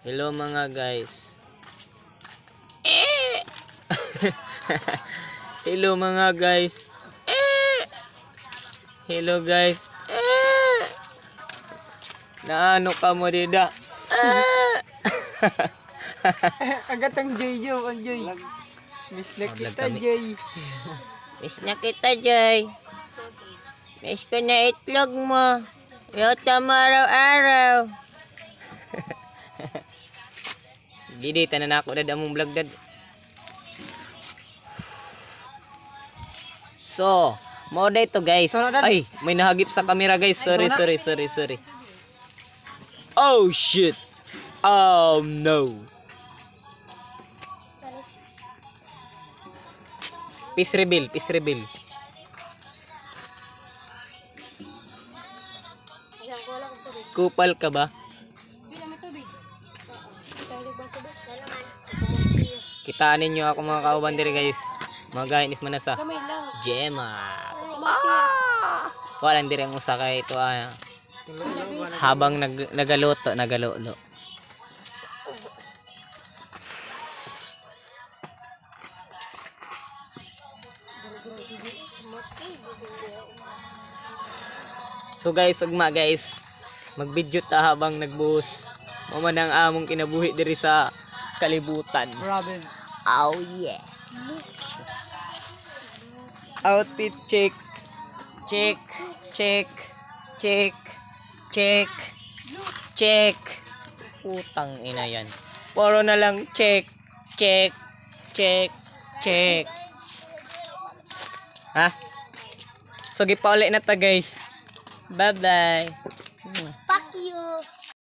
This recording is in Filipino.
Hello mga guys. Hello mga guys. Hello guys. Naano ka mo dida? Agatang Joy ang Joy. Miss na kita Joy. Miss na kita Joy. Miss ko na itlog mo. Yota mo araw-araw. Gidi, tanan ako dad among vlog dad. So, mo dito guys. Ay, may nahagip sa camera guys. Sorry. Oh shit. Oh no. Peace reveal. Kupal ka ba? Kitaan ninyo ako mga kauban diri guys. Mga gainis man na sa Gemma. Walang diri ang usa kay ito habang nagalolo. So guys, ugma guys. Mag-video ta habang nagbuhos. Mama nang among kinabuhi diri sa kalibutan. Province. Oh yeah. Outfit check. Utang ina yan. Puro na lang check. Ha? So gipauli na ta guys. Bye bye.